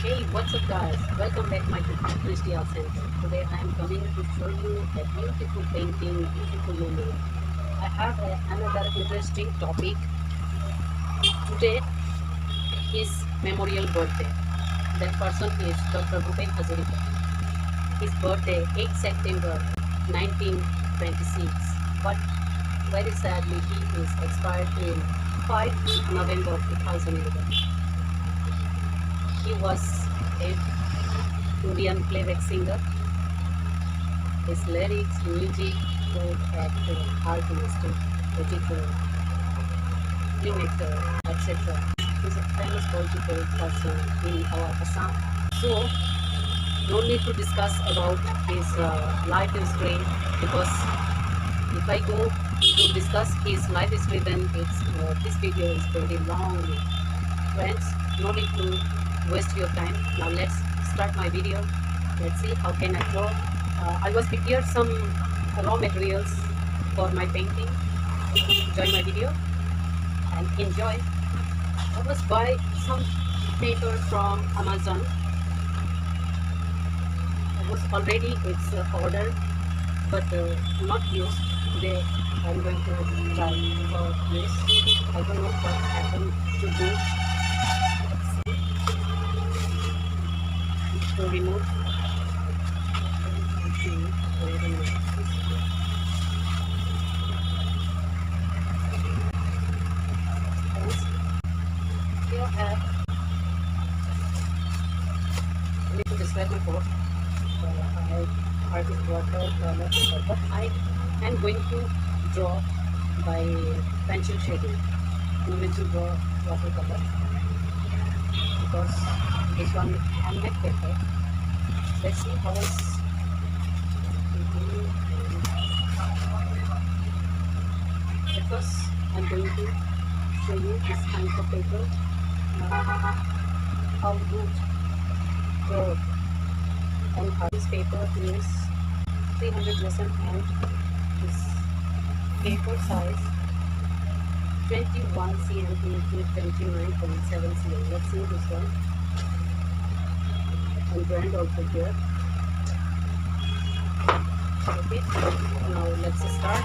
Hey, what's up guys? Welcome back to my Christian Center. Today I am coming to show you a beautiful painting, beautiful memory. I have another interesting topic. Today is Memorial Birthday. That person is Dr. Bhupen Hazarika. His birthday 8 September 1926. But very sadly he is expired in 5 November 2011. He was a Indian playback singer. His lyrics, music, both actor, artist, editor, filmmaker, etc. He's a famous political person in our Assam. So, no need to discuss about his life history because if I go to discuss his life history, then this video is very long. Friends, no need to waste your time. Now let's start my video. Let's see how can I draw. I was prepared some raw materials for my painting. Join my video and enjoy. I was buy some paper from Amazon. I was already it's ordered but not used. Today I'm going to try for this. I don't know what happened to do. To remove. Here I need to describe my course. I artist water color, but I am going to draw by pencil shading. I'm going to draw watercolor because this one handmade paper. Let's see how is because I'm going to show you this kind of paper. How good draw and how this paper is 300 lesson and this paper size 21 cm into 29.7 cm. Let's see this one and brand also here. Okay, now let's start.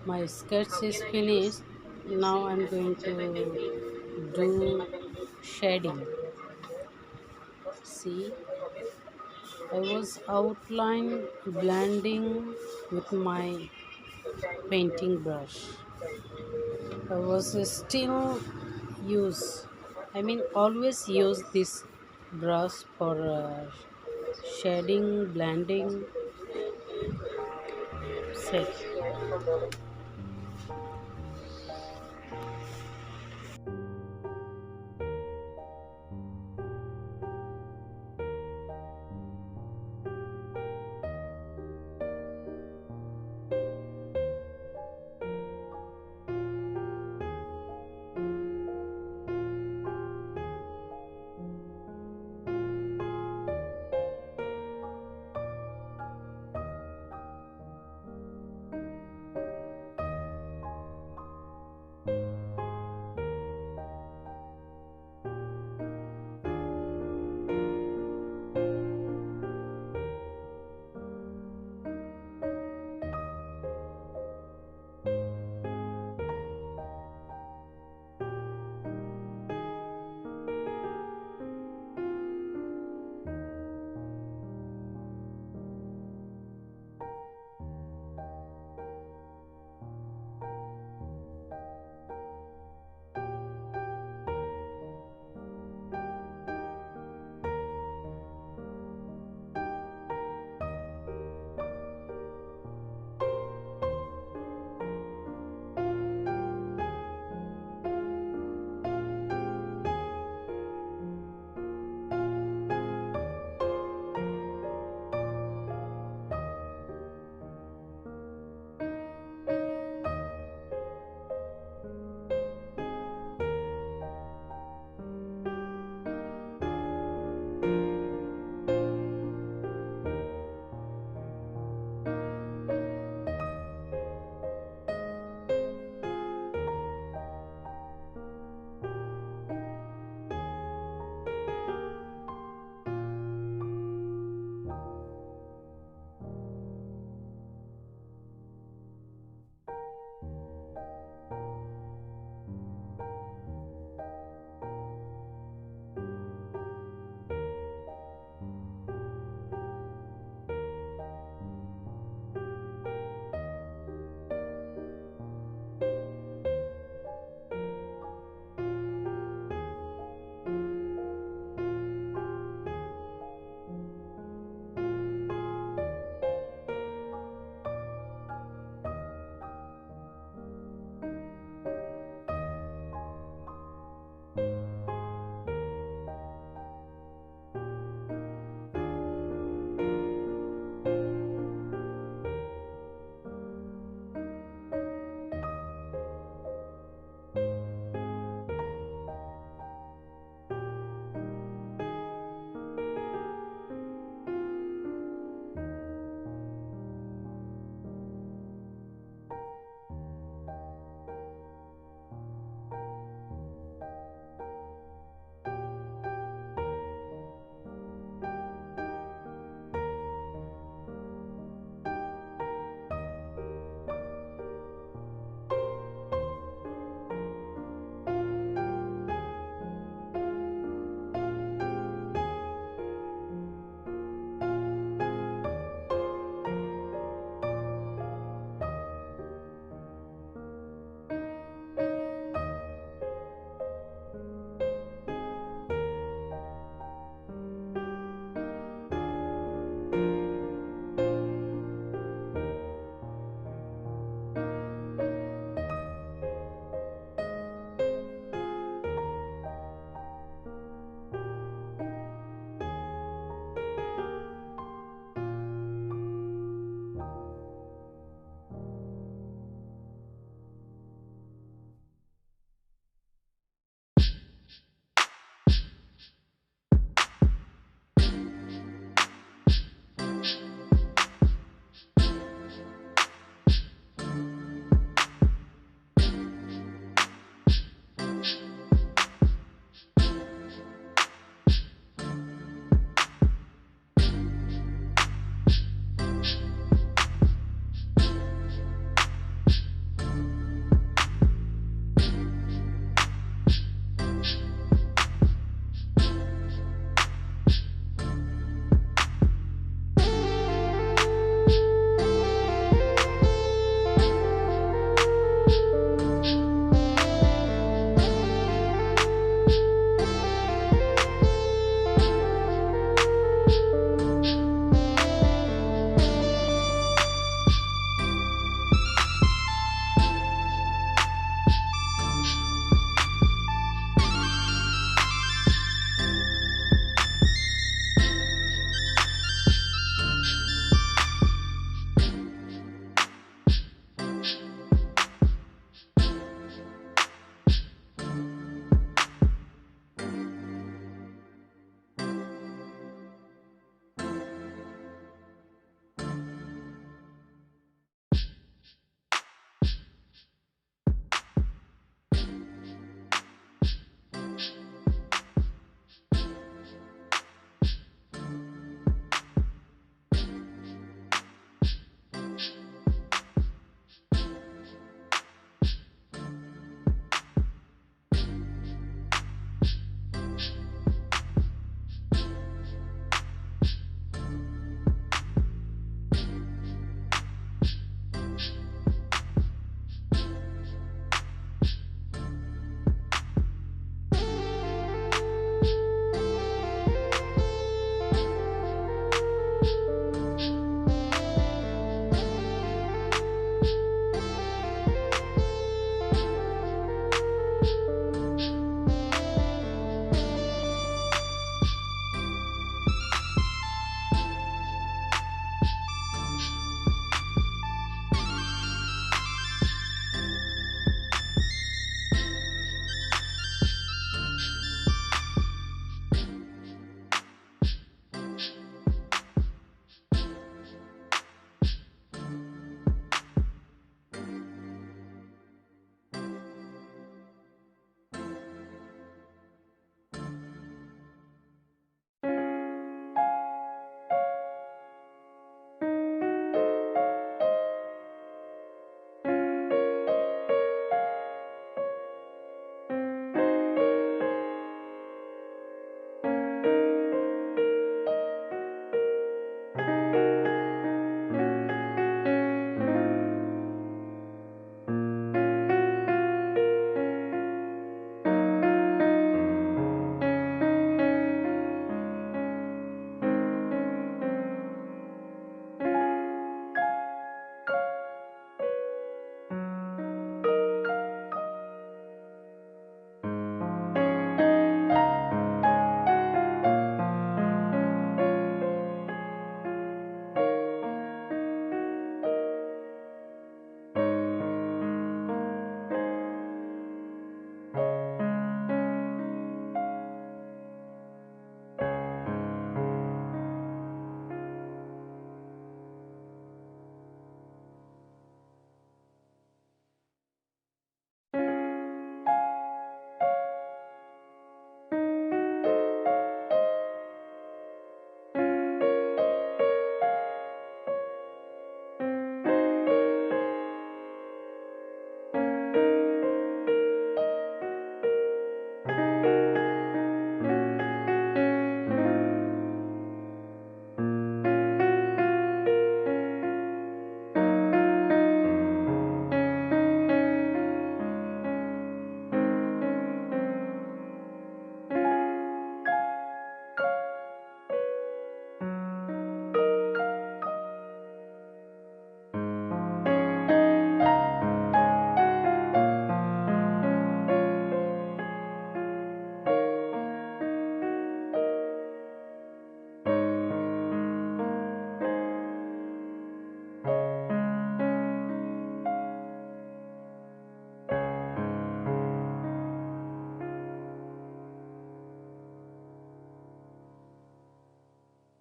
My sketch is finished. Now I'm going to do shading. See, I was outline blending with my painting brush. I was still use, I mean always use this brush for shading, blending, set.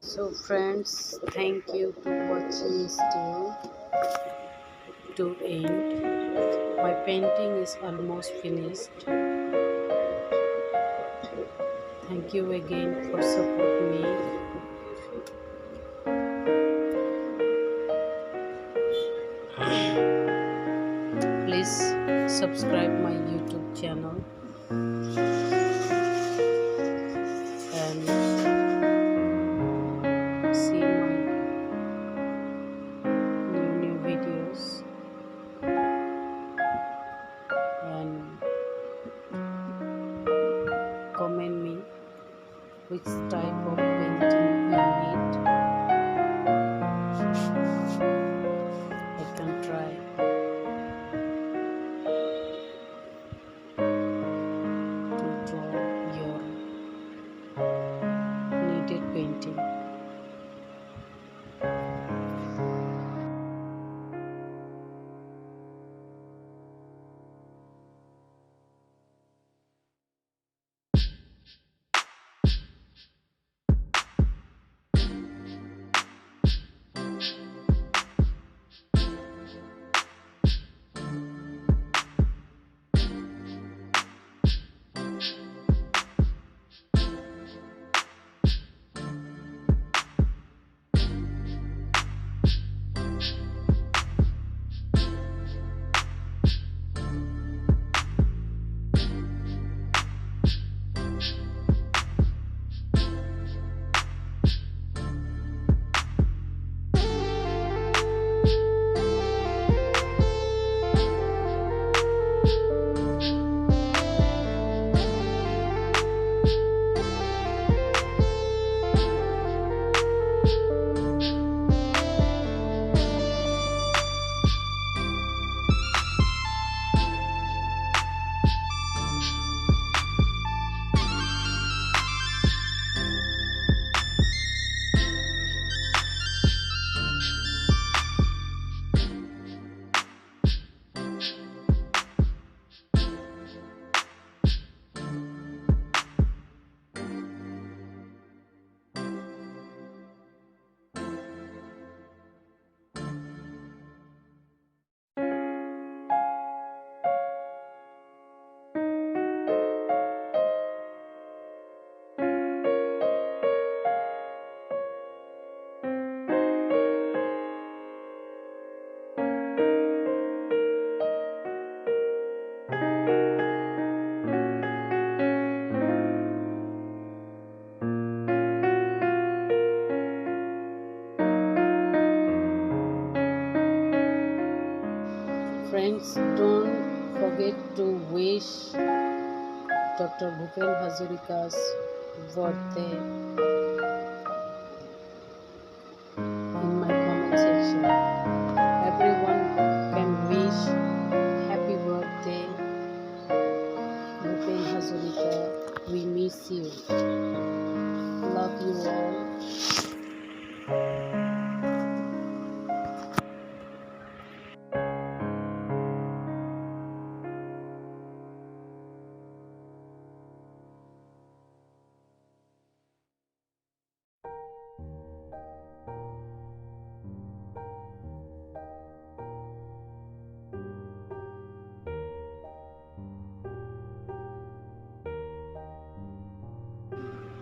So friends, thank you to watching still to end. My painting is almost finished. Thank you again for support me. Please subscribe my YouTube channel and see my new videos, and comment me which type of painting friends, don't forget to wish Dr. Bhupen Hazarika's birthday in my comment section. Everyone can wish happy birthday, Bhupen Hazarika. We miss you. Love you all.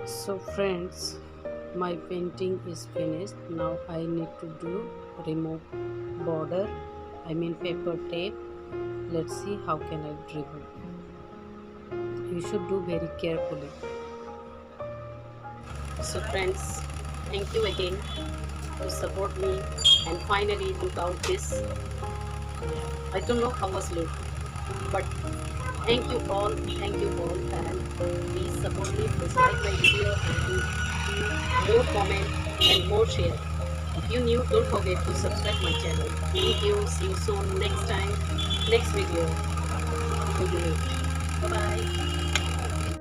So friends, my painting is finished. Now I need to do remove border, I mean paper tape. Let's see how can I remove. You should do very carefully. So friends, thank you again to support me and finally took out this. I don't know how was look, but thank you all, and please support me, please like my video and do more comment and more share. If you new, don't forget to subscribe my channel. Thank you, see you soon next time, next video. Bye bye.